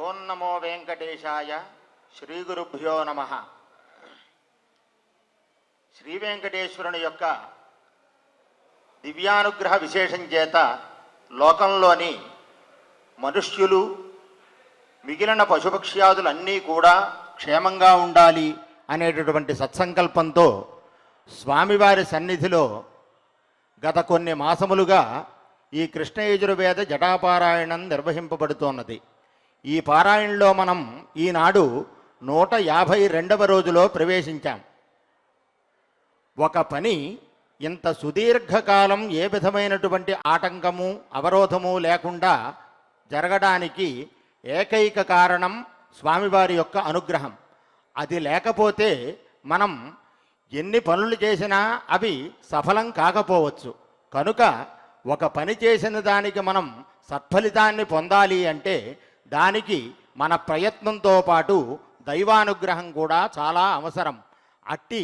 ఓం నమో వెంకటేశాయ. శ్రీ గురుభ్యో నమః. శ్రీ వెంకటేశ్వరుని యొక్క దివ్యానుగ్రహ విశేషం చేత లోకంలోని మనుష్యులు మిగిలిన పశుపక్ష్యాదులన్నీ కూడా క్షేమంగా ఉండాలి అనేటటువంటి సత్సంకల్పంతో స్వామివారి సన్నిధిలో గత కొన్ని మాసములుగా ఈ కృష్ణ యజుర్వేద జటాపారాయణం నిర్వహింపబడుతోన్నది. ఈ పారాయణలో మనం ఈనాడు 152వ రోజులో ప్రవేశించాం. ఒక పని ఇంత సుదీర్ఘకాలం ఏ విధమైనటువంటి ఆటంకము అవరోధము లేకుండా జరగడానికి ఏకైక కారణం స్వామివారి యొక్క అనుగ్రహం. అది లేకపోతే మనం ఎన్ని పనులు చేసినా అవి సఫలం కాకపోవచ్చు. కనుక ఒక పని చేసిన దానికి మనం సత్ఫలితాన్ని పొందాలి అంటే దానికి మన ప్రయత్నంతో పాటు దైవానుగ్రహం కూడా చాలా అవసరం. అట్టి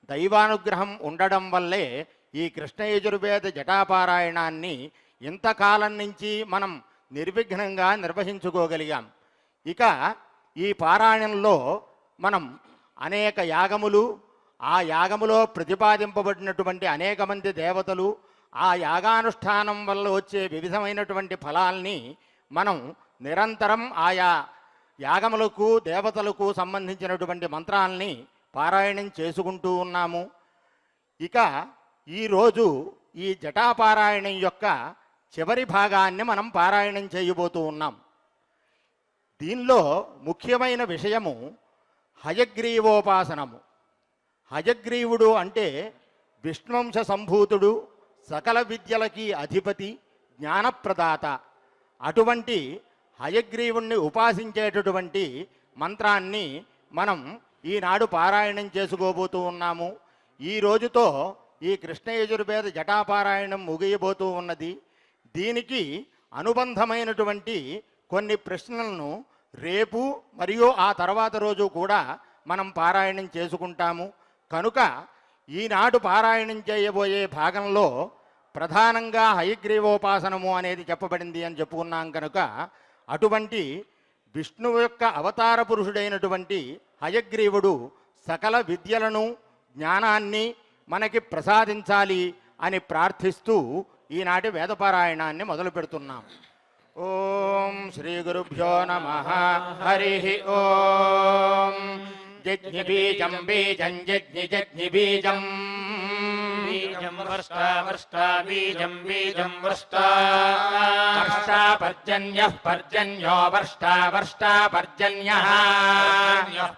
దైవానుగ్రహం ఉండడం వల్లే ఈ కృష్ణ యజుర్వేద జటాపారాయణాన్ని ఇంతకాలం నుంచి మనం నిర్విఘ్నంగా నిర్వహించుకోగలిగాం. ఇక ఈ పారాయణంలో మనం అనేక యాగములు, ఆ యాగములో ప్రతిపాదింపబడినటువంటి అనేక మంది దేవతలు, ఆ యాగానుష్ఠానం వల్ల వచ్చే వివిధమైనటువంటి ఫలాల్ని మనం నిరంతరం ఆయా యాగములకు దేవతలకు సంబంధించినటువంటి మంత్రాల్ని పారాయణం చేసుకుంటూ ఉన్నాము. ఇక ఈరోజు ఈ జటాపారాయణం యొక్క చివరి భాగాన్ని మనం పారాయణం చేయబోతూ ఉన్నాం. దీనిలో ముఖ్యమైన విషయము హయగ్రీవోపాసనము. హయగ్రీవుడు అంటే విష్ణువంశ సంభూతుడు, సకల విద్యలకి అధిపతి, జ్ఞానప్రదాత. అటువంటి హయగ్రీవుణ్ణి ఉపాసించేటటువంటి మంత్రాన్ని మనం ఈనాడు పారాయణం చేసుకోబోతూ ఉన్నాము. ఈ రోజుతో ఈ కృష్ణ యజుర్వేద జటాపారాయణం ముగియబోతూ ఉన్నది. దీనికి అనుబంధమైనటువంటి కొన్ని ప్రశ్నలను రేపు మరియు ఆ తర్వాత రోజు కూడా మనం పారాయణం చేసుకుంటాము. కనుక ఈనాడు పారాయణం చేయబోయే భాగంలో ప్రధానంగా హయగ్రీవోపాసనము అనేది చెప్పబడింది అని చెప్పుకున్నాం. కనుక అటువంటి విష్ణువు యొక్క అవతార పురుషుడైనటువంటి హయగ్రీవుడు సకల విద్యలను, జ్ఞానాన్ని మనకి ప్రసాదించాలి అని ప్రార్థిస్తూ ఈనాటి వేదపారాయణాన్ని మొదలు పెడుతున్నాం. ఓం శ్రీ గురుభ్యో నమః. హరి ఓం. జజ్ఞి బీజం బీజం జజ్ఞి జజ్ఞి బీజం బీజం వర్ష్టా వర్ష్టా బీజం బీజం వర్ష్టా వర్ష్టా పర్జన్యః పర్జన్యో వర్ష్టా వర్ష్టా పర్జన్యః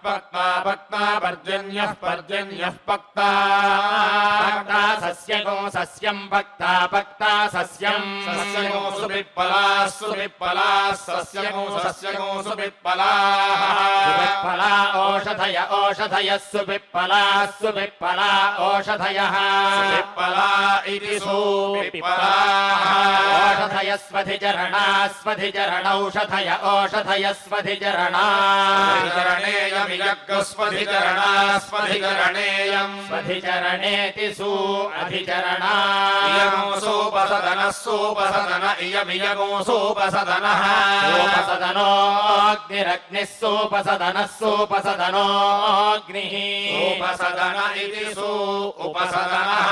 పక్తా పక్తా పర్జన్యః పర్జన్యః పక్తా పక్తా సస్యగో సస్యం పక్తా పక్తా సస్యం సస్యగో సువిప్పలా సువిప్పలా సస్యగో సస్యగో సువిప్పలా సువిప్పలా ఓషధయ ఓషధయ సువిప్పలా సువిప్పలా ఓషధయః విప్పలా ఇతి సువిప్పలా ఓషధయ స్వధిచరణా స్వధిచరణౌషధయ ఓషధయ స్వధిచరణా స్వధిచరణేయమియగ్గ స్వధిచరణా స్వధిచరణేయం స్వధిచరణేతి సు అధిచరణా ఇయమో సోపసదన సోపసదన ఇయమియమో సోపసదనః సోపసదనోగ్నిరగ్నిః సోపసదనః సోపసదనోగ్నిః సోపసదన ఇతి సు ఉపసదనః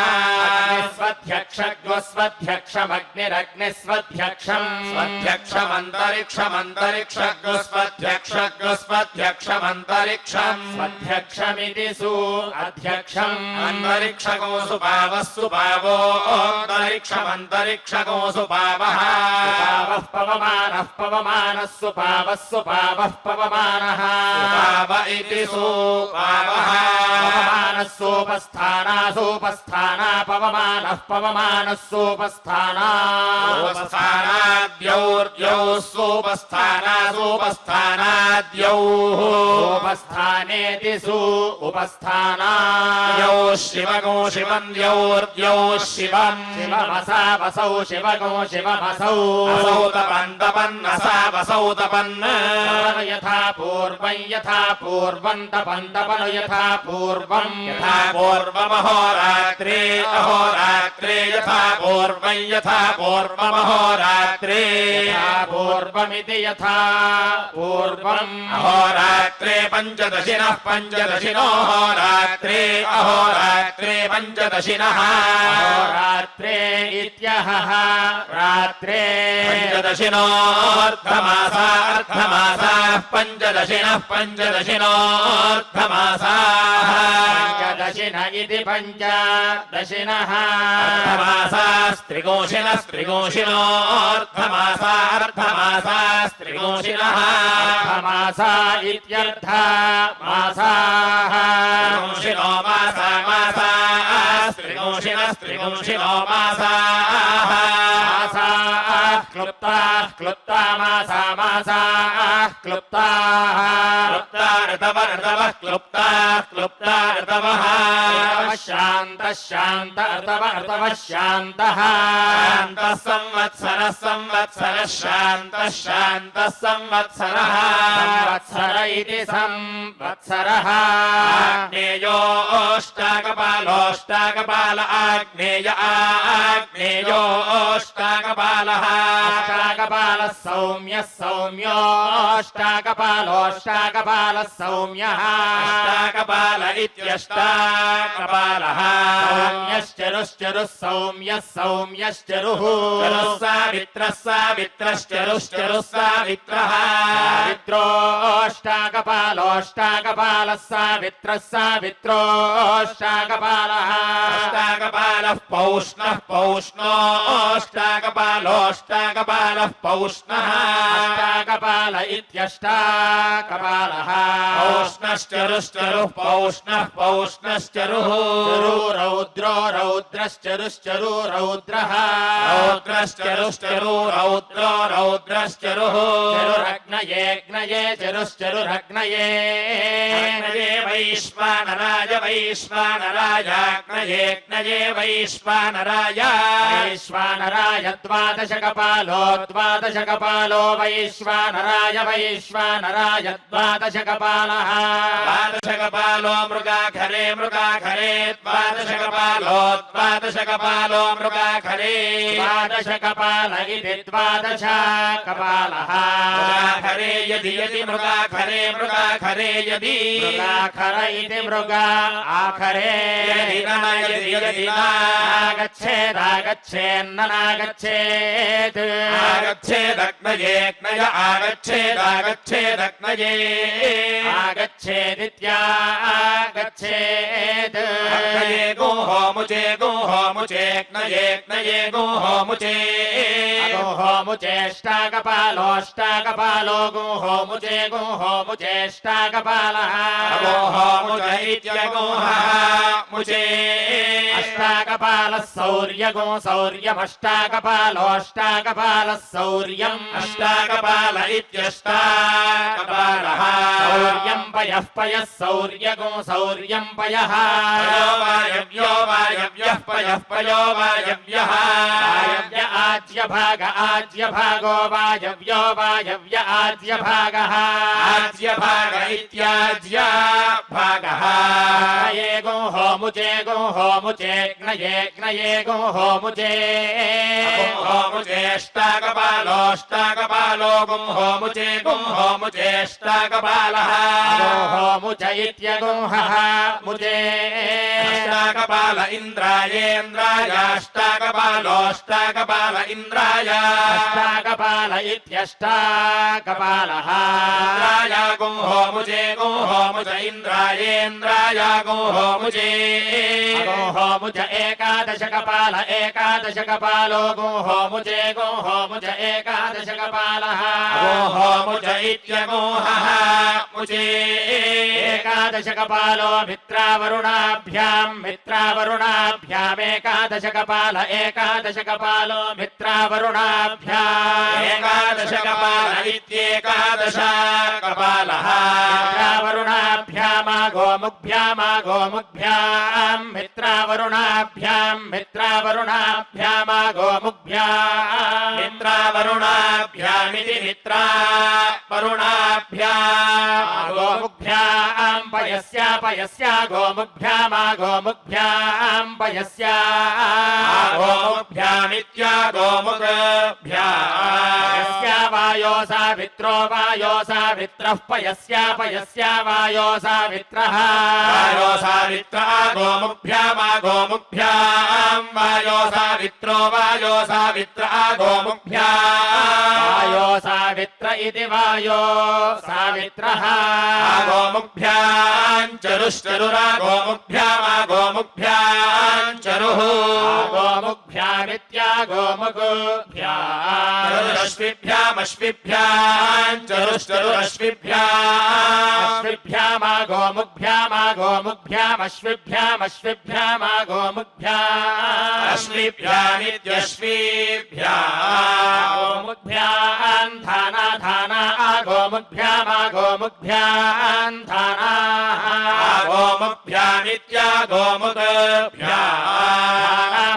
స్వధ్యక్షగ్స్వధ్యక్షమగ్నిరగ్నిస్వధ్యక్షం స్వధ్యక్షమంతరిక్షమంతరిక్షగ్స్వధ్యక్షగ్స్వధ్యక్షమంతరిక్షం స్వధ్యక్షమితి సు అధ్యక్షం అంతరిక్షగోసు భావస్సు భావో అంతరిక్షమంతరిక్షగోసు భావః భావః పవమానః పవమానస్సు భావస్సు భావః పవమానః భావ ఇతి సు భావః పవమానస్సోపస్థానా సోపస్థానా పవమానః పవమానः సోపస్థానా సోపస్థానాద్యౌర్ద్యౌ సోపస్థానా సోపస్థానాద్యౌ సోపస్థానేతి సు ఉపస్థానా ద్యౌ శివగో శివం ద్యౌర్ద్యౌ శివం శివమసా వసౌ శివగో శివమసౌ असौ असौ तपन् तपन्नसावसौ तपन् यथा पूर्वं तपन् तपनु यथा पूर्वम् यथा पूर्वमहोरात्रे अहोरात्रे यथा पूर्वमहोरात्रे यथा पूर्वमिति यथा पूर्वम् अहोरात्रे पञ्चदशिनः पञ्चदशिनोहोरात्रे अहोरात्रे पञ्चदशिनः अहोरात्रे इत्यहः रात्रे पञ्चदशिनोऽर्धमासाः पञ्चदशिनः पञ्चदशिनोऽर्धमासाः पञ्चदशिन इति पञ्चदशिनः अर्धमासास्त्रिकोशिनः अर्धमासा इत्यर्थ मासाः त्रिकोशिनो मासास्त्रिकोशिनो मासाः क्लुप्ता मासाः क्लुप्ताः ऋतवः क्लुप्ता ऋतवः शान्तः ऋतवः शान्तः शान्तः संवत्सरः शान्तः संवत्सरः संवत्सर इति संवत्सरः आग्नेयोऽष्टाकपाल आग्नेयोऽष्टाकपालः अष्टाकपालः सौम्योऽष्टाकपालः सौम्यः अष्टाकपाल इत्यष्टाकपालः सौम्यश्चरुः सौम्यश्चरुः सावित्रश्चरुश्चरुः सावित्रः सावित्रोऽष्टाकपालः सावित्रोऽष्टाकपालः अष्टाकपालः पौष्णोऽष्टाकपालः पौष्णः अष्टाकपाल इत्यष्टाकपालः पौष्णश्चरुश्चरुः पौष्णश्चरुः रौद्रश्चरुश्चरु रौद्रः रौद्रश्चरुश्चरुः चरुरग्नये चरुश्चरुरग्नये वैश्वानराय वैश्वानराय द्वादशकपालो वैश्वानराय द्वादशकपालः द्वादशकपालो मृगाखरे द्वादशकपालो मृगाखरे द्वादशकपाल इति द्वादशकपालः मृगाखरे यदि मृगाखरे यदि मृगाखर इति मृगा आखरे यदि नागच्छेन्ननागच्छेत् आगच्छेदग्नये आगच्छेदग्नये आगच्छेदित्यागच्छेत् मुचे मुचेष्टाकपालोष्टाकपालो मुचेष्टाकपालः मुचे अष्टाकपालः शौर्यमष्टाकपालोष्टाकपालः शौर्यम् अष्टाकपाल इत्यष्टाकपालः शौर्यम् पयः शौर्यम् पयः वायव्यो पयो वायव्यः वायव्य आज्यभागो वायव्यो आज्यभागः आज्यभाग इत्याज्य भागः मुचे मुचेष्टाकपालो मुचेष्टाकपालः मुच इत्यगुंहः मुचे अष्टाकपाल इन्द्रायेन्द्रायाष्टाकपालोष्टाकपाल इन्द्राय अष्टाकपाल इत्यष्टाकपालः इन्द्राय गुंहो मुचे इन्द्रायेन्द्राय गुंहो मुचे मुच एकादशकपालो गुंहो मुच एकादशकपालः मुच इत्यगुंहः मुचे एकादशकपालो मित्रावरुणाभ्यामेकादशकपाल मित्रावरुणाभ्याम् एकादशकपाल इत्येकादशकपालः मित्रावरुणाभ्यामागो मुग्भ्याम् मित्रा मित्रावरुणाभ्याम् मित्रावरुणाभ्यामागोमुग्भ्याम् मित्रावरुणाभ्यामिति मित्रा वरुणाभ्याम् गोमुग्भ्याम् पयस्या गोमुग्भ्यामागोमुग्भ्याम् पयस्या गोमुग्भ्यामित्या गोमुग्भ्याम् वायो सावित्रो वायो सावित्रः पयस्या वायो सावित्रः वायो सावित्रा गोमुग्भ्यामा गोमुग्भ्याम् वायो सावित्रो वायो सावित्रा गोमुग्भ्याम् वायो सावित्र इति वायो सावित्रः गोमुग्भ्याम् चरुश्चरुरा गोमुग्भ्यामा गोमुग्भ्याम् चरुः गोमुग्भ्यामित्या गोमुग्भ्याम् अश्विभ्यामश्विभ्याम् चरुश्चरुरश्विभ्याम् अश्विभ्यामागोमुग्भ्यामश्विभ्यामश्विभ्यामागोमुग्भ्याम् अश्विभ्यामित्यश्विभ्याम् गोमुग्भ्याम् धाना धाना आगोमुग्भ्यामागोमुग्भ्याम् धाना गोमुग्भ्यामित्या गोमुग्भ्याम्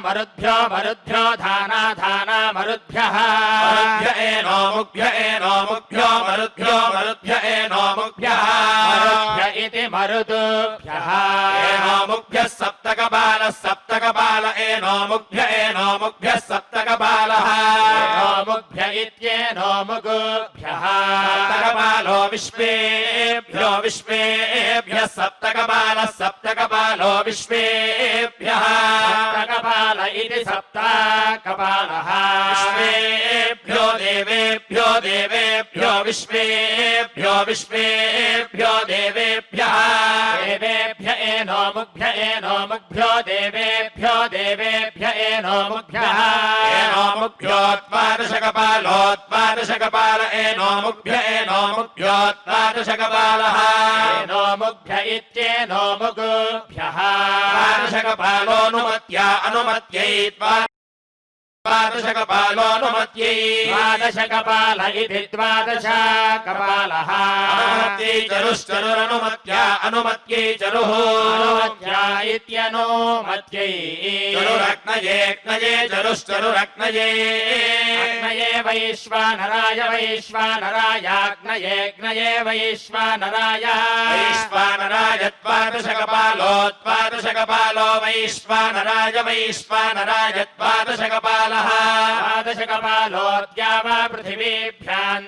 मरुद्भ्यो मरुद्भ्यो धाना धाना मरुद्भ्यः मरुद्भ्य एनो मुग्भ्य एनो मुग्भ्यो मरुद्भ्यो मरुद्भ्य एनो मुग्भ्यः मरुद्भ्य इति मरुद्भ्यः एनो मुग्भ्यः सप्तकपालः सप्तकपाल एनो मुग्भ्य एनो मुग्भ्यः सप्तकपालः मुग्भ्य इत्येनो मुग्भ्यः सप्तकपालो विश्वेभ्यो विश्वेभ्यः सप्तकपालः सप्तकपालो विश्वेभ्यः सप्तकपाल इति सप्तकपालः विश्वेभ्यो देवेभ्यो देवेभ्यो विश्वेभ्यो विश्वेभ्यो देवेभ्यः देवेभ्य एनो मुग्भ्यो देवेभ्यो देवेभ्य एनो मुग्भ्यः एनो मुग्भ्योत्पादशकपालोत्पादशकपाल एनो मुग्भ्य एनो मुग्भ्योत्पादशकपालः एनो मुग्भ्य इत्येनो मुग्भ्यः द्वादशकपालोऽनुमत्या अनुमत्यै द्वादशकपालोऽनुमत्यै द्वादशकपाल इति द्वादशकपालः अनुमत्यै चरुश्चरुरनुमत्या अनुमत्यै चरुः अनुमत्या इत्यनुमत्यै चरुरग्नये अग्नये चरुश्चरुरग्नये अग्नये वैश्वानराय वैश्वानरायाग्नये वैश्वानराय वैश्वानराय द्वादशकपालो वैश्वानराय वैश्वानराय द्वादशकपालः द्वादशकपालो द्यावा पृथिवीभ्याम्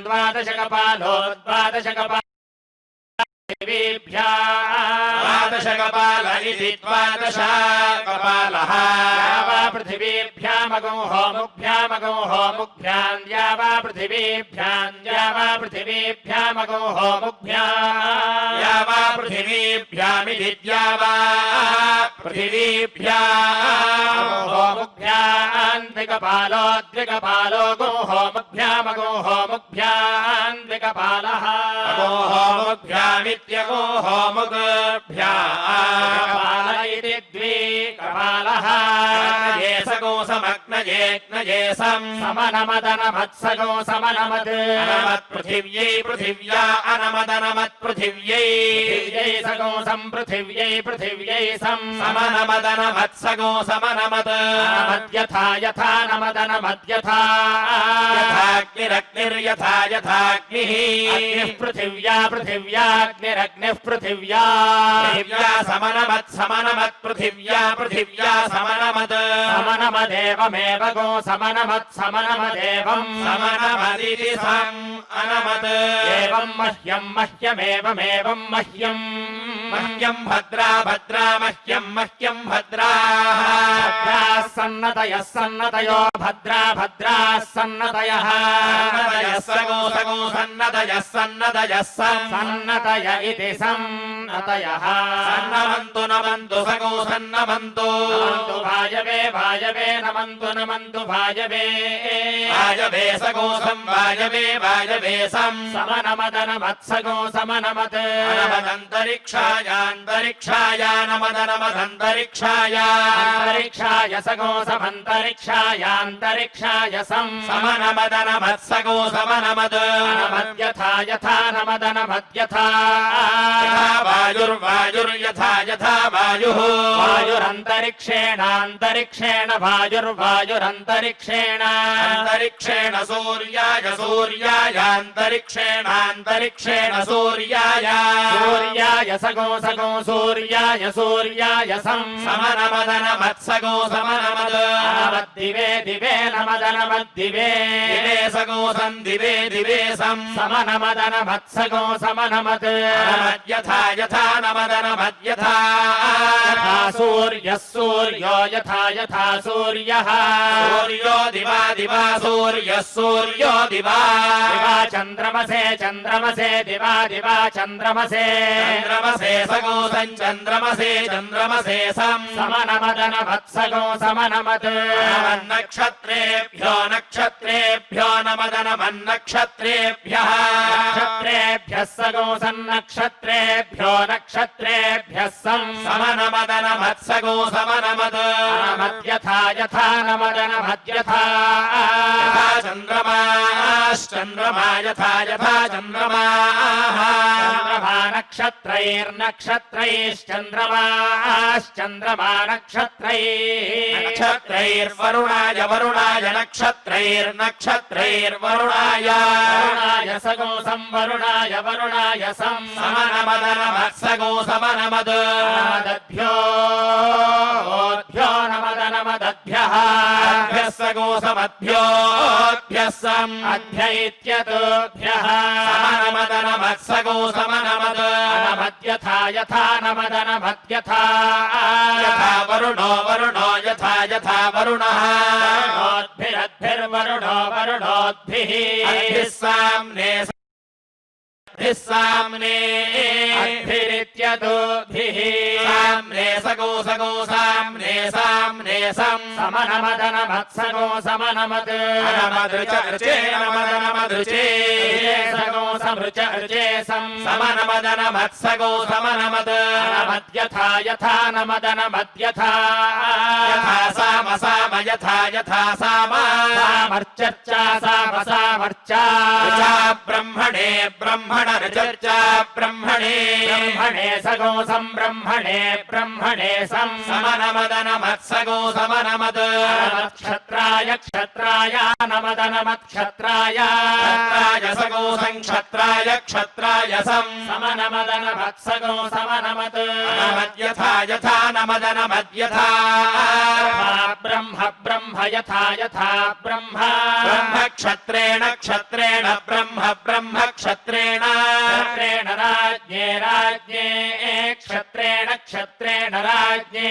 द्वादशकपालो द्वादशकपाल इति द्वादशकपालः द्यावा पृथिवीभ्यामगो होमुग्भ्याम् द्यावा पृथिवीभ्यामगो होमुग्भ्याम् यावा पृथिवीभ्यामिति द्यावा पृथिवीभ्याम् होमुग्भ्याम् द्विकपालो गो होमुग्भ्यामगो होमुग्भ्याम् द्विकपालः होमुग्भ्यामित्यगो होमुग्भ्याम् इति द्विकपालः समग्नयेग्नयेसम् समनमदनमत्सगो समनमत् अनमत्पृथिव्यै पृथिव्या अनमदनमत्पृथिव्यै सगो पृथिव्यै समनमदनमत्सगो समनमत् यथा यथा नमदनमद्यथा यथाग्निरग्निर्यथा यथाग्निः पृथिव्याग्निरग्निः पृथिव्या समनमत् पृथिव्या समनमत् समनमदेवमेव गो समनमदेवम् समनमदिति अनमत् एवम् मह्यमेवमेवम् मह्यम् भद्रा मह्यम् भद्राः सन्नतयः सन्नतयो भद्राः सन्नतयः सगो सन्नतयः सन्नतय इति सन्नतयः सन्नमन्तु नमन्तु सगो सन्नमन्तु वायवे नमन्तु वायवे सगो वायवे समनमत् समनमदनमत्सगो समनमत् अनमदन्तरिक्षा अंतरिक्षाय नमद नमदन्तरिक्षाय अंतरिक्षाय सगोसमन्तरिक्षायान्तरिक्षाय समनमद नमत्सगो समनमद समनमद्यथा यथा नमदनमद्यथा यथा वायुर्वायुर्यथा यथा वायुः वायुरन्तरिक्षेणान्तरिक्षेण वायुर्वायुरन्तरिक्षेण अंतरिक्षेण सूर्याय सूर्यायान्तरिक्षेणान्तरिक्षेण सूर्याय सूर्याय सगो सगो सूर्याय सूर्याय समनमद नमत्सगो समनमद नमद्दिवे दिवे नमदनमद्दिवे दिवे सगो दिवे दिवे समनमदनमत्सगो समनमत् यथा यथा नमद नमद्यथा यथा सूर्यः सूर्यो यथा यथा सूर्यः सूर्यो दिवा दिवा सूर्यः सूर्यो दिवा दिवा चन्द्रमसे चन्द्रमसे दिवा दिवा चन्द्रमसे चन्द्रमसे सगो चन्द्रमसे चन्द्रमसे समनमदनमत्सगो समनमत् नक्षत्रेभ्यो नक्षत्रेभ्यो नमद नमन्नक्षत्रेभ्यः नक्षत्रेभ्यः सगो सन्नक्षत्रेभ्यो नक्षत्रेभ्यः समनमद नमत्सगो समनमद नमद्यथा यथा नमदनमद्यथा यथा चन्द्रमाश्चन्द्रमा यथा यथा चन्द्रमाः चन्द्रमा नक्षत्रैर्नक्षत्रैश्चन्द्रमाश्चन्द्रमा नक्षत्रैः नक्षत्रैर्वरुणाय वरुणाय नक्षत्रैर्नक्षत्रैर्वरुणाय वरुणाय सगो संवरुणाय वरुणाय समनमद नमत्सगो समनमद नमदभ्यो नमदनमदभ्यः अभ्यः सगो समभ्योऽभ्यः अभ्य इत्यतोभ्यः समनमद नमत्सगो समनमद नमद्यथा यथा नमदनमद्यथा यथा वरुणो वरुणो यथा यथा वरुणः वरुणोद्भिरद्भिर्वरुणो वरुणोद्भिः अद्भिः साम्ने साम्ने अद्भिरित्यतोभिः साम्ने सगो सगो साम्ने साम्ने समनमदनमत्सगो समनमत् नमदृचे नमद नमदृचे सगो समृच ऋचे समनमद नमत्सगो समनमद नमद्यथा यथा नमदनमद्यथा यथा साम साम यथा यथा साम सामर्चर्चा सामसामर्चा ब्रह्मणे ब्रह्मण ऋचर्चा ब्रह्मणे ब्रह्मणे सगो ब्रह्मणे ब्रह्मणे समनमद नमत्सगो समनमद क्षत्राय क्षत्राय नमदनमत्क्षत्राय क्षत्राय सगो संक्षत्राय क्षत्राय समनमदनमत्सगो समनमत् नमद्यथा यथा नमद नमद्यथा ब्रह्म ब्रह्म यथा यथा ब्रह्म ब्रह्म क्षत्रेण क्षत्रेण ब्रह्म ब्रह्म क्षत्रेण क्षत्रेण राज्ञे राज्ञे क्षत्रेण क्षत्रेण राज्ञे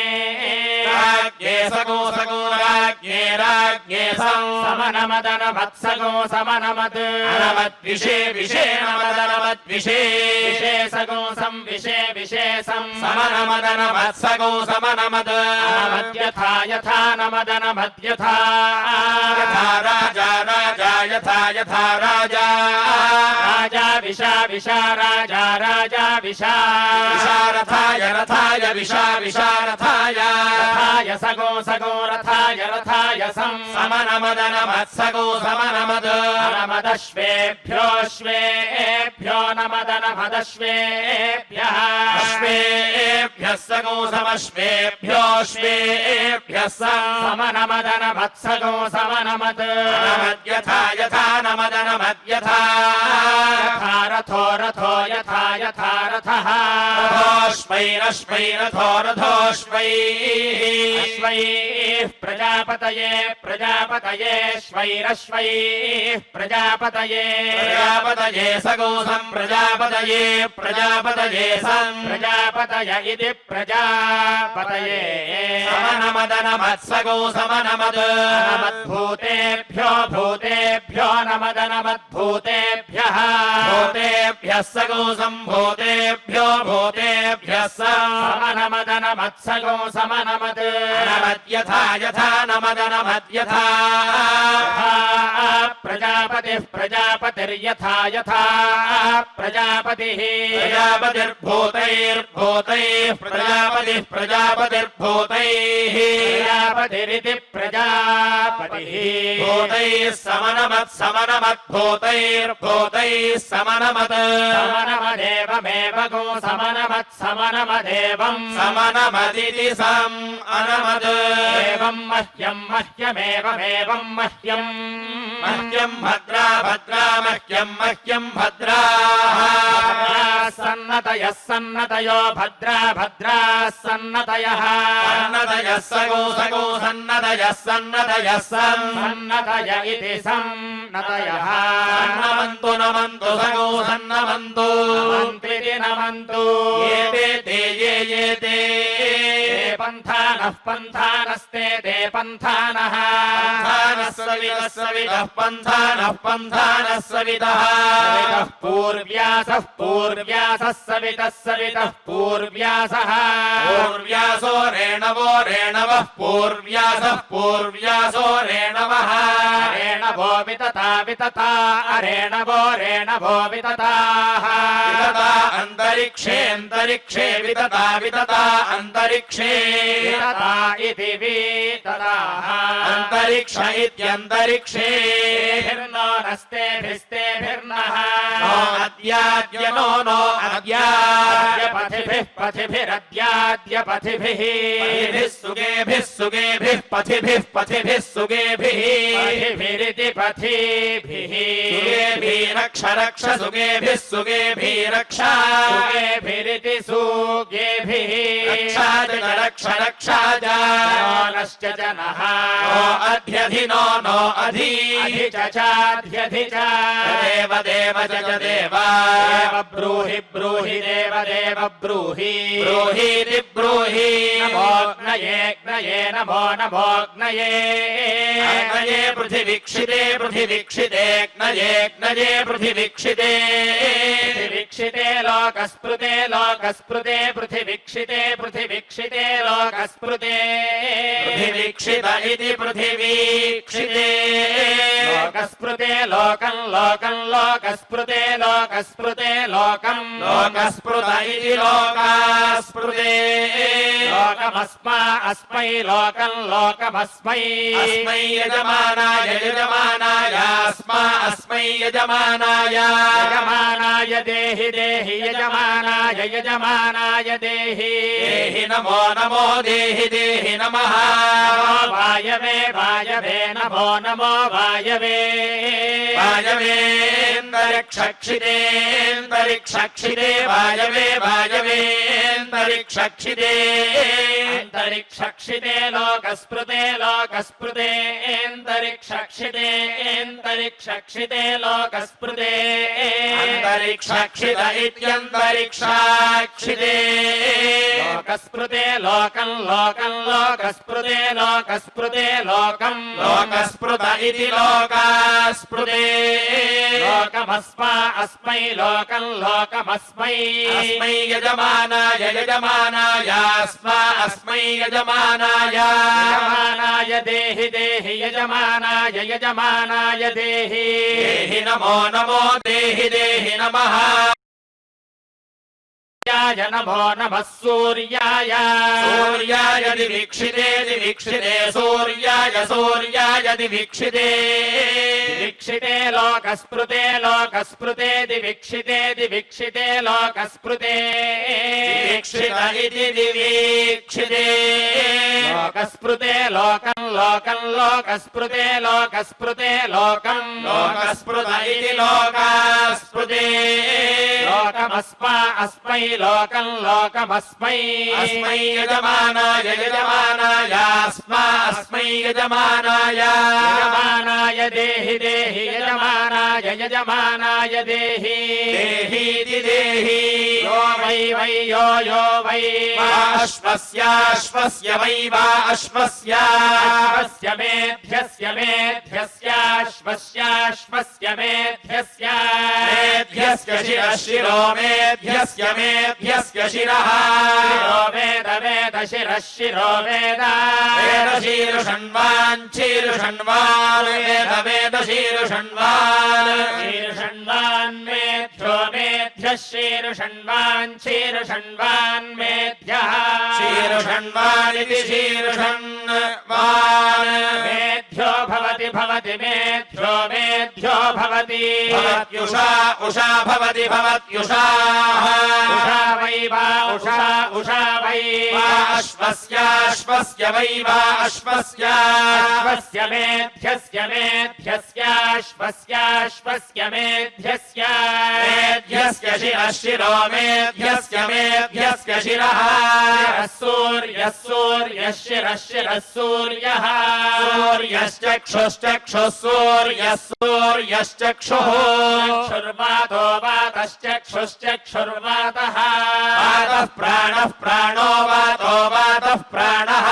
राज्ञे सगो सगो राज्ञे राज्ञे समनमदनमत्सगो समनमत् नमद्विषे विषे नमद नमद्विषे विशेषगो संविशे विशेषं समनमद नमत्सगो समनमद नमद्यथा यथा नमदनमद्यथा यथा राजा राजा यथा यथा राजा राजा विशा विशा राजा राजा विशा विशारथाय रथाय विशा विशारथाय रथाय सगो सगो रथाय रथाय समनमद नमत्सगो समनमद नमदश्वेभ्योऽश्वेभ्यो नमदनमदश्वेभ्यः अश्वेभ्यः सगो समश्वेभ्योऽश्वेभ्यः समनमदनमत्सगो समनमत् नमद्यथा यथा नमद नमद्यथा यथा रथो रथो यथा यथा रथः रथोऽश्वैरश्वैरथो रथोऽश्वैः अश्वैः प्रजापतये प्रजापतये श्वैरश्वैः प्रजापतये प्रजापतये सगोऽसं प्रजापतये प्रजापतये सं प्रजापतय इति प्रजापतये समनमद नमत्सगो समनमद नमद्भूतेभ्यो भूतेभ्यो नमदनमद्भूतेभ्यः भूतेभ्यः सगोऽसं भूतेभ्यो भूतेभ्यः सं समनमदनमत्सगो समनमत् अनमद्यथा यथा नमदनमद्यथा प्रजापतिः प्रजापतिर्यथा यथा प्रजापतिः प्रजापतिर्भूतैर्भूतैः प्रजापतिः प्रजापतिर्भूतैः प्रजापतिरिति प्रजापतिः भूतैः समनमत् समनमद्भूतैर्भूतैः समनमत् समनमदेवमेव गो समनमत् समनमदेवम् समनमदिति सम् अनमत् एवं मह्यं मह्यमेवमेवं मह्यम् मह्यं भद्रा भद्रा मह्यं मह्यं भद्राः सन्नतयः सन्नतयो भद्रा भद्राः सन्नतयः सन्नतयः सगो सगो सन्नतयः सन्नतयः सन्नतय इति सन्नतयः नमन्तु नमन्तु सगो सन्नमन्तु नमन्त्रिति नमन्तु ये ते ये ते पन्थानः पन्थानस्ते ते पन्थानः पन्थानः सवितः सवितः पन्थानः पन्थानः सवितः सवितः पूर्व्यासः पूर्व्यासः सवितः सवितः पूर्व्यासः पूर्व्यासो रेणवो रेणवः पूर्व्यासः पूर्व्यासो रेणवः रेणवो वितता वितता अरेणवो रेणवो वितताः वितता अन्तरिक्षे अन्तरिक्षे वितता वितता अन्तरिक्षे वितता इति वितताः अन्तरिक्ष इत्यन्तरिक्षे भिर्नो नस्तेभिस्तेभिर्नः नो अद्याद्य नो नो अद्या पथिभिः पथिभिरद्याद्य पथिभिः पथिभिः सुगेभिः सुगेभिः पथिभिः पथिभिः सुगेभिः पथिभिरिति पथिभिः सुगेभिः रक्ष रक्ष सुगेभिः सुगेभिः रक्ष सुगेभिरिति सुगेभिः रक्ष रक्षा नश्च जनः नो अध्यधि नो नो अधि अधिचाध्यधि च देव देव च देव देव ब्रूहि ब्रूहि देव देव ब्रूहि ब्रूहीति ब्रूहि नमोऽग्नये ज्ञये नमो नमोऽग्नये अग्नये पृथिवीक्षिते पृथिवीक्षिते ज्ञये ज्ञये पृथिवीक्षिते पृथिवीक्षिते लोकस्पृते लोकस्पृते पृथिवीक्षिते पृथिवीक्षिते लोकस्पृते पृथिवीक्षित इति पृथिवीक्षिते लोकस्पृते लोकं लोकं लोकस्पृते लोकस्पृते लोकं लोकस्पृत इति लोकास्पृते लोकमस्मा अस्मै लोकं लोकमस्मै अस्मै यजमानाय यजमानाय अस्मा अस्मै यजमानाय यजमानाय देहि देहि यजमानाय यजमानाय देहि देहि नमो नमो देहि देहि नमः वायवे वायवे नमो नमो वायवे वायवेऽन्तरिक्षक्षितेऽन्तरिक्षक्षिते वायवे वायवेऽन्तरिक्षक्षिते अन्तरिक्षक्षिते लोकस्पृते लोकस्पृते अन्तरिक्षक्षिते अन्तरिक्षक्षिते लोकस्पृते अन्तरिक्षक्षित इत्यन्तरिक्षाक्षिते लोकस्पृते लोकं लोकं लोकस्पृते लोकस्पृते लोकं लोकस्पृत इति लोकास्पृते लोकमस्मा अस्मै लोकं लोकमस्मै अस्मै यजमानाय यजमानाय अस्मा अस्मै यजमानाय यजमानाय देहि देहि यजमानाय यजमानाय देहि देहि नमो नमो देहि देहि नमः सूर्याय नमो नमः सूर्याय सूर्याय दिवीक्षिते दिवीक्षिते सूर्याय सूर्याय दिवीक्षिते दिवीक्षिते लोकस्पृते लोकस्पृते दिवीक्षिते दिवीक्षिते लोकस्पृते दिवीक्षित इति दिवीक्षिते लोकस्पृते लोकं लोकं लोकस्पृते लोकस्पृते लोकं लोकस्पृत इति लोकास्पृते लोकमस्मा अस्मै लोकं लोकमस्मै अस्मै यजमानाय यजमानाय अस्मा अस्मै यजमानाय यजमानाय देहि देहि यजमानाय यजमानाय देहि देहीति देहि यो वै वै यो वै अश्वस्याश्वस्य वै वा अश्वस्य मेध्यस्य मेध्यस्याश्वस्याश्वस्य मेध्यस्य मेध्यस्य शिरः शिरो मेध्यस्य मेध्यस्य शिरः शिरो वेद वेद शिरः शिरो वेद वेद शीर्षण्वान् शीर्षण्वान् वेद वेद शीर्षण्वान् शीर्षण्वान् मेध्यो मेध्यः शीर्षण्वान् शीर्षण्वान् मेध्यः शीर्षण्वान् इति शीर्षण्वान् मेध्यो भवति भवति मेध्यो मेध्यो भवति भवत्युषा उषा भवति भवत्युषाः उषा वै वा उषा उषा वै अश्वस्याश्वस्य वै वा अश्वस्य अश्वस्य मेध्यस्य मेध्यस्याश्वस्याश्वस्य मेध्यस्य मेध्यस्य शिरः शिरो मेध्यस्य मेध्यस्य शिरः सूर्यः सूर्यः शिरः शिरः सूर्यः सूर्यश्चक्षुश्चक्षुः सूर्यः सूर्यश्चक्षुः चक्षुर्वातो वातश्चक्षुश्चक्षुर्वातः वातः प्राणः प्राणो वातो वातः प्राणः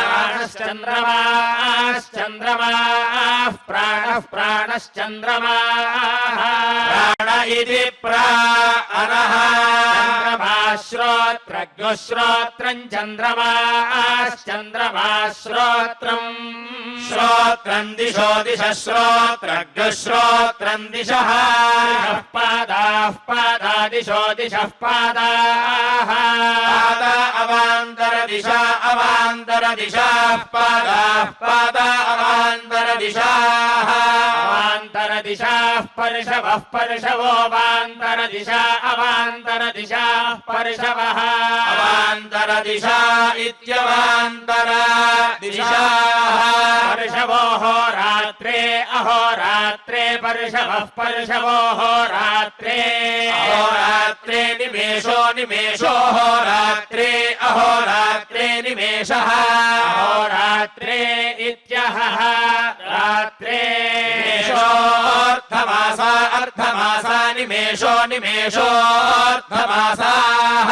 प्राणश्चन्द्रमाश्चन्द्रमाः प्राणः प्राणश्चन्द्रमाः प्राण इति प्राणः चन्द्रमाश्रोत्रज्ञः श्रोत्रम् चन्द्रमाश्चन्द्रमाश्रोत्रम् श्रोत्रम् दिशो दिशः श्रोत्रज्ञः श्रोत्रम् दिशः पादाः पादादिशो दिशः पादाः पाद अवान्तर दिशा अवान्तर दिशाः पादाः पाद अवान्तर दिशाः अवान्तरदिशाः पर्शवः पर्शवो वान्तरदिशा अवान्तरदिशाः पर्शवः अवान्तर दिशा इत्यवान्तर दिशाः पर्शवो रात्रे अहोरात्रे पर्शवः पर्शवो रात्रे अहोरात्रे निमेषो निमेषो होरात्रे अहोरात्रे निमेषः अहोरात्रे इत्यहः रात्रे निमेषोऽर्धमासा अर्धमासा निमेषो निमेषोऽर्धमासाः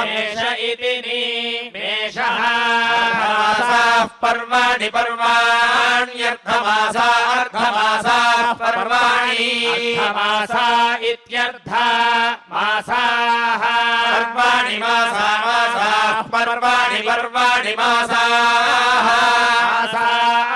मेष इति निमेषः अर्धमासाः पर्वाणि पर्वाण्यर्धमासा अर्धमासाः पर्वाणि अर्धमासा इत्यर्थ मासाः पर्वाणि मासा मासाः पर्वाणि पर्वाणि मासाः मासाः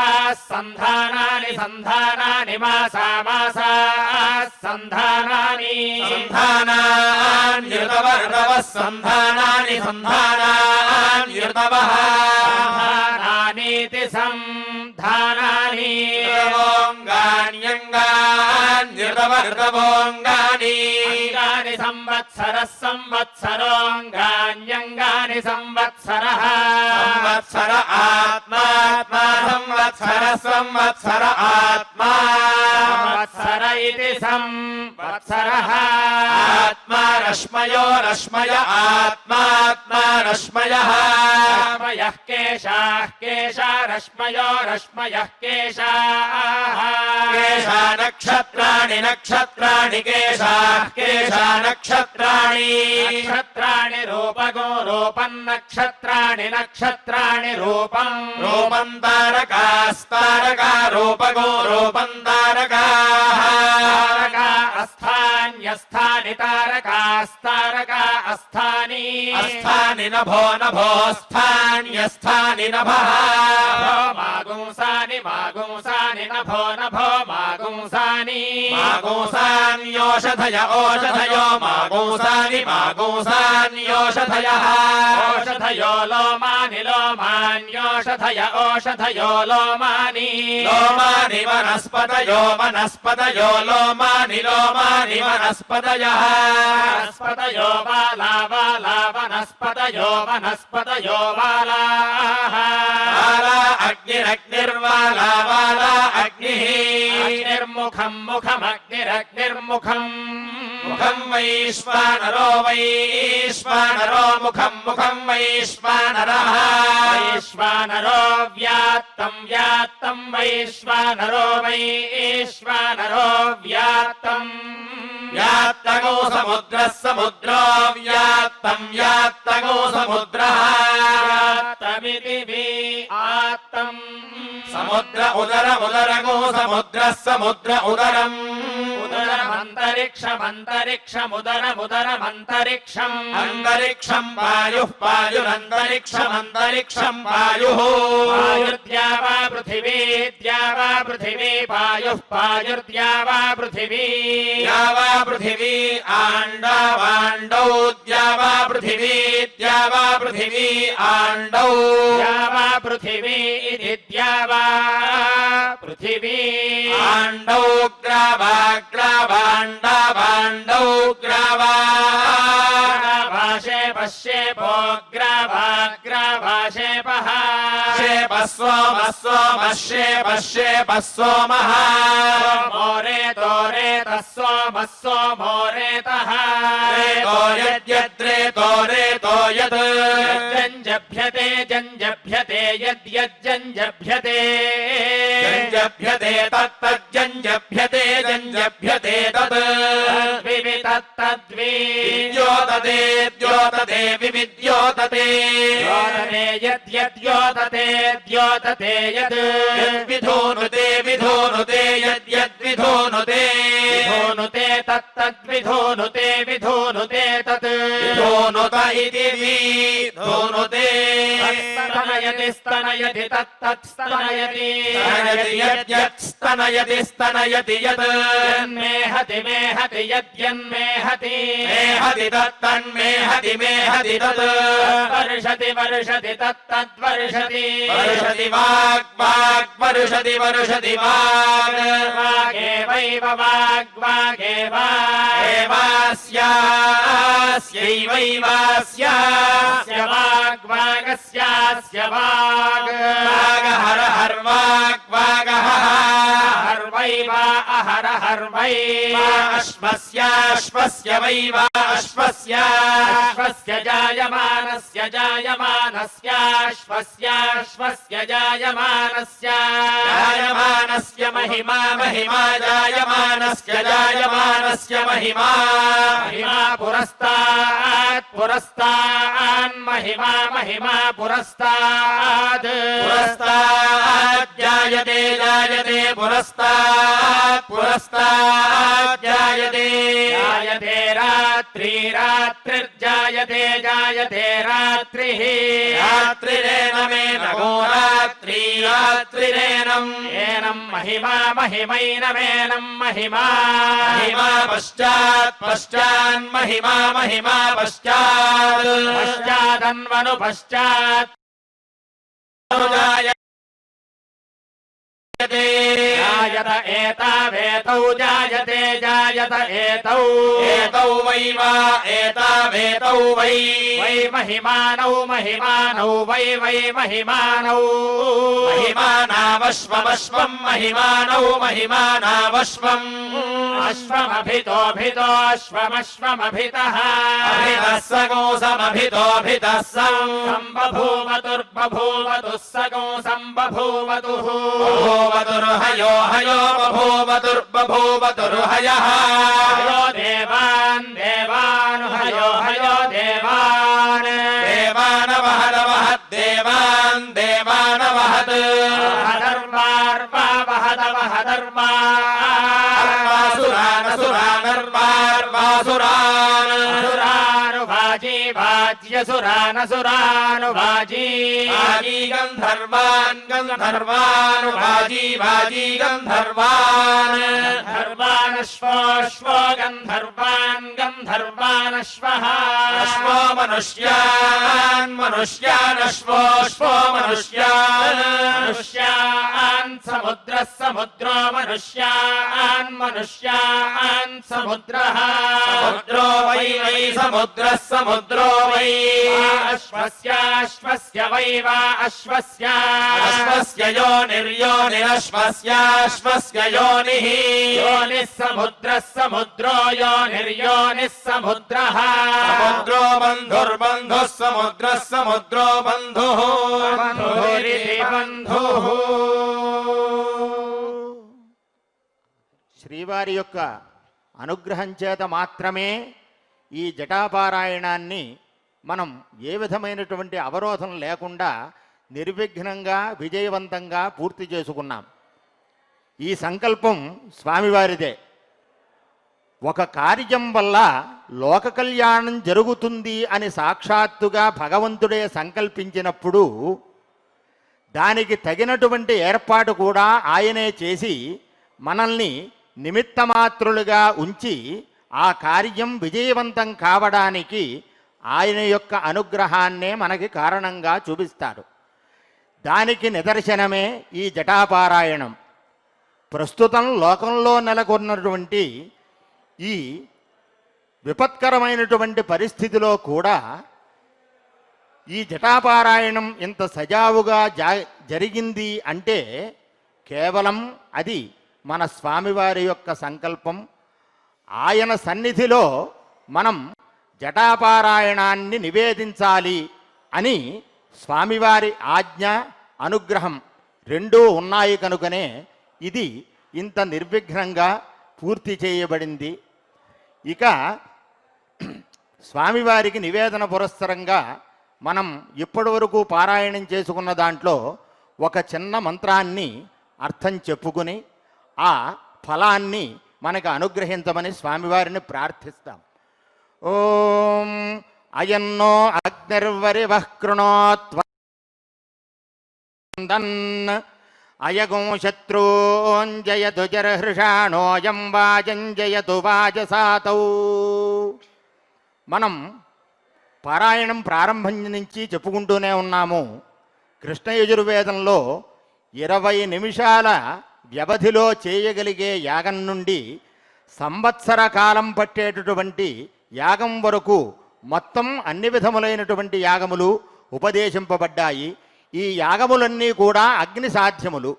सन्धानानि सन्धानानि मासा मासाः सन्धानानि सन्धानानि ऋतवः सन्धानानि सन्धानानि ऋतवः सन्धानानीति सन्धानानि ऋतवोऽङ्गान्यङ्गानि ऋतवोऽङ्गानि अङ्गानि संवत्सरः संवत्सरोऽङ्गान्यङ्गानि संवत्सरः संवत्सर आत्मात्मा संवत्सर संवत्सर आत्मा संवत्सर इति संवत्सरः आत्मा रश्मयो रश्मय आत्मात्मा रश्मयः रश्मयः केशाः केशा रश्मयो रश्मयः केशाः केशा नक्षत्राणि नक्षत्राणि केशाः केशा नक्षत्राणि नक्षत्राणि रूपगो रूपम् नक्षत्राणि नक्षत्राणि रूपम् रूपम् तारकास्तारका रूपगो रूपम् तारकाः तारका अस्थान्यस्थानि तारकास्तारका अस्थानि अस्थानि नभो नभोस्थान्यस्थानि नभः मागुंसानि मागुंसानि नभो नभो मागुंसानि मागुंसान्योषधय ओषधयो मागुंसानि मागुंसान्योषधयः ओषधयो लोमानि लोमान्योषधय ओषधयो लोमानि लोमानि वनस्पतयो वनस्पतयो लोमानि लोमानि वनस्पतयः वनस्पतयो बाला बाला वनस्पतयो वनस्पतयो बालाः बाला अग्निरग्निर्वाला बाला अग्निः अग्निर्मुखम् मुखमग्निरग्निर्मुखम् मुखम् वैश्वानरो वैश्वानरो मुखम् मुखम् वैश्वानरः वैश्वानरो व्यात्तम् व्यात्तम् वैश्वानरो वैश्वानरो व्यात्तम् व्यात्तगो समुद्रः समुद्रो व्यात्तम् व्यात्तगो समुद्रः व्यात्तमिति आत्तम् సముద్ర ఉదరముదరగో సముద్రః సముద్ర ఉదరం ఉదరమంతరిక్షముదరముదరమంతరిక్షం అంతరిక్షం వాయుః పాయురంతరిక్షమంతరిక్షం వాయుః వాయుర్ద్యావా పృథివీ ద్యావా పృథివీ పాయుః పాయుర్ద్యావా పృథివీ ద్యావా పృథివీ ఆండావాండౌ ద్యావా పృథివీ ద్యావా పృథివీ ఆండౌ ద్యావా పృథివీ ఇది ద్యావా పృథివీ ఆండౌ గ్రావాండవాండౌ గ్రావా భాషే పశ్యేపో గ్రావాగ్రాభాషేపః శేపస్వమస్వమశ్యేపశ్యేపస్వమః మోరేతో రేతః సోమః సోమోరేతః రేతో యద్యద్రేతో రేతో యద్ జంజభ్యతే జంజభ్యతే యద్యజ్జంజభ్యతే జంజభ్యతే తత్తజ్జంజభ్యతే జంజభ్యతే తత్ తద్వివి తత్తద్వి ద్యోతతే ద్యోతతే వివిద్యోతతే ద్యోతతే యద్యద్యోతతే ద్యోతతే యద్ విధోనుతే విధోనుతే యద్యద్విధోనుతే విధోనుతే తత్తద్విధోనుతే విధోనుతే తత్ విధోనుత ఇతి విధోనుతే స్తనయతి స్తనయతి తత్తత్స్తనయతి స్తనయతి యద్యత్ స్తనయతి స్తనయతి యత్ యన్మేహతి మేహతి యద్యన్మేహతి మేహతి తత్తన్మేహతి మేహతి తత్ వర్షతి వర్షతి తత్తద్వర్షతి వర్షతి వాగ్ వాగ్ వర్షతి వర్షతి వాగ్ వాగేవైవ వాగ్వాగేవ ఏవాస్యాస్యైవైవాస్యాస్య వాగ్వాగస్యాస్య వాగ్ వాగహర హర్వాగ్ వాగహ హర్వైవ అహర హర్వై అశ్వస్యాశ్వస్య వైవ అశ్వస్య అశ్వస్య జాయమానస్య జాయమానస్యాశ్వస్యాశ్వస్య జాయమానస్య జాయమానస్య మహిమా మహిమా జాయమానస్య జాయమానస్య మహిమా మహిమా పురస్తాత్ పురస్తాన్ మహిమా మహిమా పురస్తాద్ పురస్తాద్ జాయతే జాయతే పురస్తాద్ పురస్తాద్ జాయతే జాయతే రాత్రి రాత్రిర్జాయతే జాయతే రాత్రిః రాత్రిరేనమేనమో రాత్రి రాత్రిరేనం ఏనం మహిమా మహిమైనమేనం మహిమా మహిమా పశ్చాత్ పశ్చాన్ మహిమా మహిమా పశ్చాత్ పశ్చాదన్వను పశ్చాత్ జాయత ఏతావేతౌ జాయతే జాయత ఏతౌ ఏతౌ వైవా ఏతావేతౌ వై వై మహిమానౌ మహిమానౌ వై వై మహిమానౌ మహిమానావశ్వమశ్వం మహిమానౌ మహిమానావశ్వం అశ్వమభితోభితో అశ్వమశ్వమభితః అభితః సగోసమభితోభితః సం సంబభూవతుర్బభూవతుః సగోసం బభూవతుః బభూవతుర్హయో హయో బభూవతుర్బభూవతుర్హయః హయో దేవాన్ దేవాన్ హయో హయో దేవాన్ దేవానవహదవహద్ దేవాన్ దేవానవహద్ అసురానసురానర్వార్వాసురాన్ సురానుభాజీ వాజీ గంధర్వాన్ గంధర్వానుభాజీ వాజీ గంధర్వాన్ గంధర్వానశ్వో గంధర్వాన్ గంధర్వానశ్వః అశ్వో మనుష్యాన్ మనుష్యానశ్వో మనుష్యాన్ మనుష్యాన్ సముద్రః సముద్రో మనుష్యాన్ మనుష్యాన్ సముద్రః సముద్రో వై వై సముద్రః సముద్రో వై అశ్వస్యాశ్వస్య వైవ అశ్వస్య అశ్వస్య యోనిర్యోనిరశ్వస్యాశ్వస్య యోనిః యోనిః సముద్రః సముద్రో యోనిర్యోనిః సముద్రః సముద్రో బంధుర్బంధుః సముద్రః సముద్రో బంధుః బంధురితి బంధుః. శ్రీవారి యొక్క అనుగ్రహం చేత మాత్రమే ఈ జటాపారాయణాన్ని మనం ఏ విధమైనటువంటి అవరోధం లేకుండా నిర్విఘ్నంగా విజయవంతంగా పూర్తి చేసుకున్నాం. ఈ సంకల్పం స్వామివారిదే. ఒక కార్యం వల్ల లోక కళ్యాణం జరుగుతుంది అని సాక్షాత్తుగా భగవంతుడే సంకల్పించినప్పుడు దానికి తగినటువంటి ఏర్పాటు కూడా ఆయనే చేసి మనల్ని నిమిత్తమాత్రులుగా ఉంచి ఆ కార్యం విజయవంతం కావడానికి ఆయన యొక్క అనుగ్రహాన్నే మనకి కారణంగా చూపిస్తాడు. దానికి నిదర్శనమే ఈ జటాపారాయణం. ప్రస్తుతం లోకంలో నెలకొన్నటువంటి ఈ విపత్కరమైనటువంటి పరిస్థితిలో కూడా ఈ జటాపారాయణం ఇంత సజావుగా జరిగింది అంటే కేవలం అది మన స్వామివారి యొక్క సంకల్పం. ఆయన సన్నిధిలో మనం జటాపారాయణాన్ని నివేదించాలి అని స్వామివారి ఆజ్ఞ, అనుగ్రహం రెండూ ఉన్నాయి కనుకనే ఇది ఇంత నిర్విఘ్నంగా పూర్తి చేయబడింది. ఇక స్వామివారికి నివేదన పురస్సరంగా మనం ఇప్పటి వరకు పారాయణం చేసుకున్న దాంట్లో ఒక చిన్న మంత్రాన్ని అర్థం చెప్పుకుని ఆ ఫలాన్ని మనకు అనుగ్రహించమని స్వామివారిని ప్రార్థిస్తాం. ఓం అయన్నో అగ్నిర్వరివః కృణోత్వన్ అయగో శత్రూంజయతు జర్హృషాణోయం వాజంజయతు వాజసాతౌ. మనం పారాయణం ప్రారంభం నుంచి చెప్పుకుంటూనే ఉన్నాము. కృష్ణ యజుర్వేదంలో 20 నిమిషాల వ్యవధిలో చేయగలిగే యాగం నుండి సంవత్సర కాలం పట్టేటటువంటి యాగం వరకు మొత్తం అన్ని విధములైనటువంటి యాగములు ఉపదేశింపబడ్డాయి. ఈ యాగములన్నీ కూడా అగ్ని సాధ్యములు.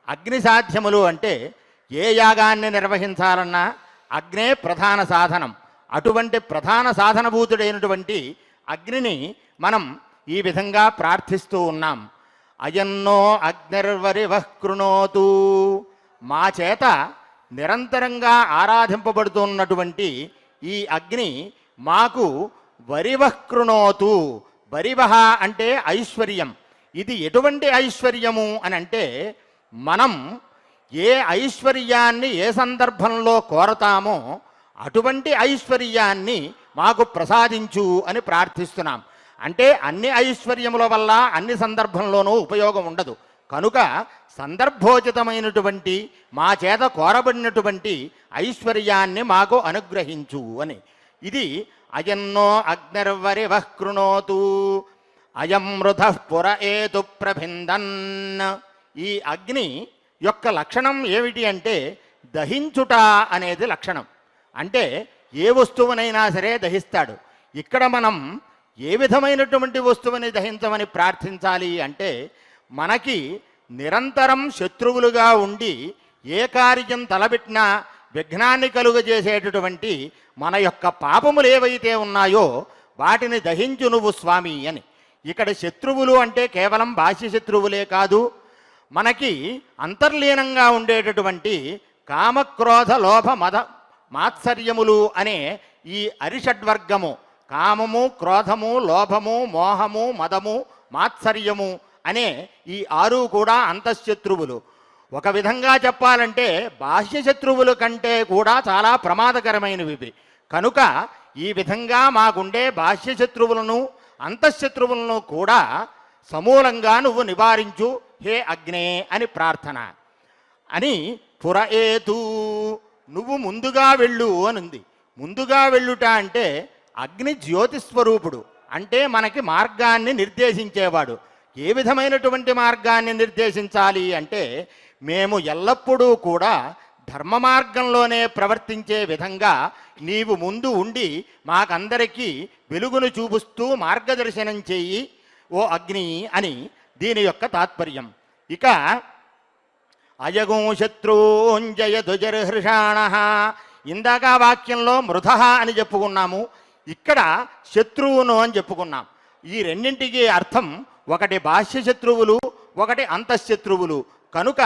అగ్ని సాధ్యములు అంటే ఏ యాగాన్ని నిర్వహించాలన్నా అగ్నే ప్రధాన సాధనం. అటువంటి ప్రధాన సాధనభూతుడైనటువంటి అగ్నిని మనం ఈ విధంగా ప్రార్థిస్తూ ఉన్నాం. అయన్నో అగ్నిర్వరివః కృణోతు. మా చేత నిరంతరంగా ఆరాధింపబడుతున్నటువంటి ఈ అగ్ని మాకు వరివః కృణోతు. వరివః అంటే ఐశ్వర్యం. ఇది ఎటువంటి ఐశ్వర్యము అని అంటే మనం ఏ ఐశ్వర్యాన్ని ఏ సందర్భంలో కోరతామో అటువంటి ఐశ్వర్యాన్ని మాకు ప్రసాదించు అని ప్రార్థిస్తున్నాం. అంటే అన్ని ఐశ్వర్యముల వల్ల అన్ని సందర్భంలోనూ ఉపయోగం ఉండదు కనుక సందర్భోచితమైనటువంటి మా చేత కోరబడినటువంటి ఐశ్వర్యాన్ని మాకు అనుగ్రహించు అని. ఇది అయన్నో అగ్నిర్వరివః కృణోతు అయం మృధః పుర ఏతు ప్రభిందన్. ఈ అగ్ని యొక్క లక్షణం ఏమిటి అంటే దహించుట అనేది లక్షణం. అంటే ఏ వస్తువునైనా సరే దహిస్తాడు. ఇక్కడ మనం ఏ విధమైనటువంటి వస్తువుని దహించమని ప్రార్థించాలి అంటే మనకి నిరంతరం శత్రువులుగా ఉండి ఏ కార్యం తలబెట్టినా విఘ్నాన్ని కలుగజేసేటటువంటి మన యొక్క పాపములు ఏవైతే ఉన్నాయో వాటిని దహించు నువ్వు స్వామి అని. ఇక్కడ శత్రువులు అంటే కేవలం బాహ్య శత్రువులే కాదు, మనకి అంతర్లీనంగా ఉండేటటువంటి కామక్రోధ లోభ మద మాత్సర్యములు అనే ఈ అరిషడ్వర్గము, కామము, క్రోధము, లోభము, మోహము, మదము, మాత్సర్యము అనే ఈ 6 కూడా అంతఃశత్రువులు. ఒక విధంగా చెప్పాలంటే బాహ్య శత్రువుల కంటే కూడా చాలా ప్రమాదకరమైనవి. కనుక ఈ విధంగా మాకుండే బాహ్య శత్రువులను అంతఃశత్రువులను కూడా సమూలంగా నువ్వు నివారించు హే అగ్నే అని ప్రార్థన. అని పుర ఏతు, నువ్వు ముందుగా వెళ్ళు అనుంది. ముందుగా వెళ్ళుట అంటే అగ్ని జ్యోతిస్వరూపుడు, అంటే మనకి మార్గాన్ని నిర్దేశించేవాడు. ఏ విధమైనటువంటి మార్గాన్ని నిర్దేశించాలి అంటే మేము ఎల్లప్పుడూ కూడా ధర్మ మార్గంలోనే ప్రవర్తించే విధంగా నీవు ముందు ఉండి మాకందరికీ వెలుగును చూపుస్తూ మార్గదర్శనం చెయ్యి ఓ అగ్ని అని దీని యొక్క తాత్పర్యం. ఇక అయగో శత్రూంజయతు జర్హృషాణ. ఇందాక వాక్యంలో మృధః అని చెప్పుకున్నాము, ఇక్కడ శత్రువును అని చెప్పుకున్నాం. ఈ రెండింటికి అర్థం ఒకటి బాహ్య శత్రువులు, ఒకటి అంతఃశత్రువులు. కనుక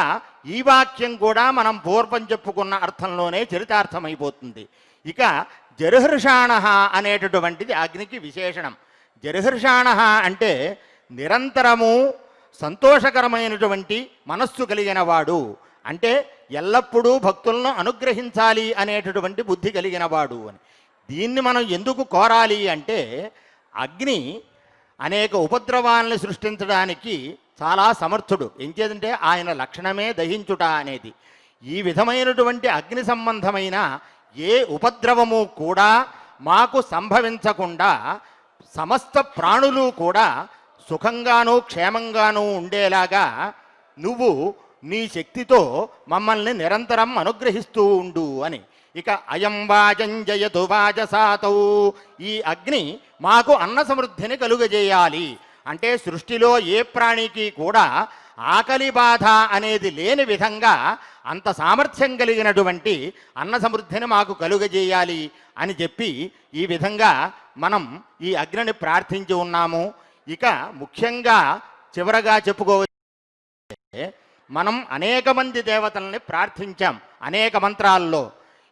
ఈ వాక్యం కూడా మనం పూర్వం చెప్పుకున్న అర్థంలోనే చరితార్థమైపోతుంది. ఇక జర్హృషాణ అనేటటువంటిది అగ్నికి విశేషణం. జర్హృషాణ అంటే నిరంతరము సంతోషకరమైనటువంటి మనస్సు కలిగిన వాడు, అంటే ఎల్లప్పుడూ భక్తులను అనుగ్రహించాలి అనేటటువంటి బుద్ధి కలిగిన వాడు అని. దీన్ని మనం ఎందుకు కోరాలి అంటే, అగ్ని అనేక ఉపద్రవాలను సృష్టించడానికి చాలా సమర్థుడు. ఎంచేదంటే ఆయన లక్షణమే దహించుట అనేది. ఈ విధమైనటువంటి అగ్ని సంబంధమైన ఏ ఉపద్రవము కూడా మాకు సంభవించకుండా సమస్త ప్రాణులు కూడా సుఖంగానూ క్షేమంగానూ ఉండేలాగా నువ్వు నీ శక్తితో మమ్మల్ని నిరంతరం అనుగ్రహిస్తూ ఉండు అని. ఇక అయం వాజంజయతు వాజసాతౌ, ఈ అగ్ని మాకు అన్న సమృద్ధిని కలుగజేయాలి అంటే సృష్టిలో ఏ ప్రాణికి కూడా ఆకలి బాధ అనేది లేని విధంగా అంత సామర్థ్యం కలిగినటువంటి అన్న సమృద్ధిని మాకు కలుగజేయాలి అని చెప్పి ఈ విధంగా మనం ఈ అగ్నిని ప్రార్థించి ఉన్నాము. ఇక ముఖ్యంగా చివరగా చెప్పుకోవచ్చు, మనం అనేక మంది దేవతల్ని ప్రార్థించాం అనేక మంత్రాల్లో.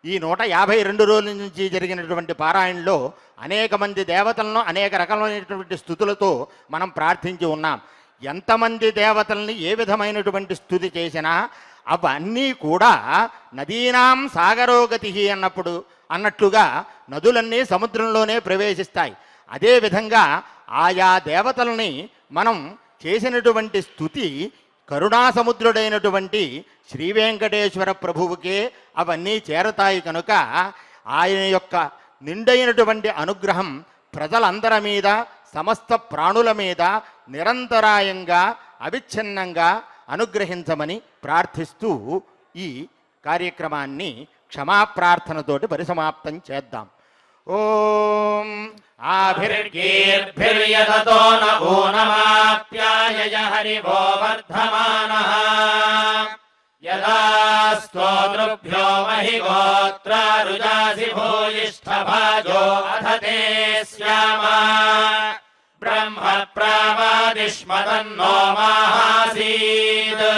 ఈ 152 రోజుల నుంచి జరిగినటువంటి పారాయణలో అనేక మంది దేవతలను అనేక రకమైనటువంటి స్థుతులతో మనం ప్రార్థించి ఉన్నాం. ఎంతమంది దేవతల్ని ఏ విధమైనటువంటి స్థుతి చేసినా అవన్నీ కూడా నదీనాం సాగరోగతి అన్నట్లుగా నదులన్నీ సముద్రంలోనే ప్రవేశిస్తాయి. అదేవిధంగా ఆయా దేవతల్ని మనం చేసినటువంటి స్థుతి కరుణాసముద్రుడైనటువంటి శ్రీ వెంకటేశ్వర ప్రభువుకే అవన్నీ చేరతాయి. కనుక ఆయన యొక్క నిండైనటువంటి అనుగ్రహం ప్రజలందరి మీద, సమస్త ప్రాణుల మీద నిరంతరాయంగా అవిచ్ఛిన్నంగా అనుగ్రహించమని ప్రార్థిస్తూ ఈ కార్యక్రమాన్ని క్షమాప్రార్థనతోటి పరిసమాప్తం చేద్దాం. ఓం ఆభిర్గీర్భిర్యతతో నమాప్యాయ హరివో వర్ధమానః యదా స్తోతృభ్యో మహి గోత్రారుజాసి భూయిష్ఠభాజో అథతే స్యామా బ్రహ్మ ప్రావాదిష్మతన్నో మాహాసీద్.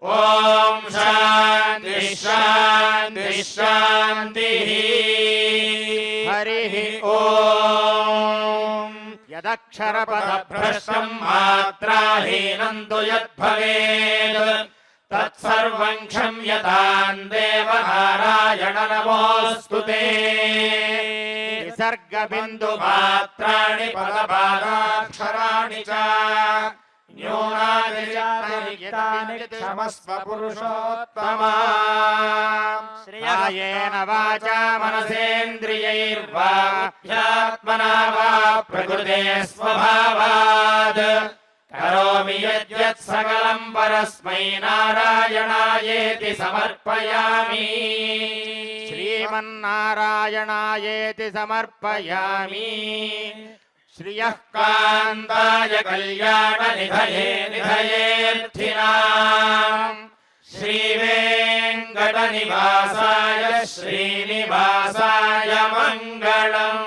ఓం శాంతి శాంతి శాంతి. హరి ఓం. యదక్షరపదభ్రష్టం మాత్రాహీనం తు యద్భవేత్ తత్సర్వం క్షమ్యతాం దేవ నారాయణ నమోऽస్తు తే. విసర్గ బిందు మాత్రాణి పదపాదాక్షరాణి చ న్యూనాని చారితాని క్షమస్వ పురుషోత్తమా. శ్రేయేన వాచా మనసేంద్రియైర్వా బుద్ధ్యాత్మనా వా ప్రకృతే స్వభావాద్ కరోమి యద్యత్ సకలం పరస్మై నారాయణాయేతి సమర్పయామి. శ్రీమన్నారాయణాయేతి సమర్పయామి. శ్రియః కాంతాయ కళ్యాణ నిధయే నిధయేర్థినాం శ్రీ వెంకట నివాసాయ శ్రీనివాసాయ మంగళం.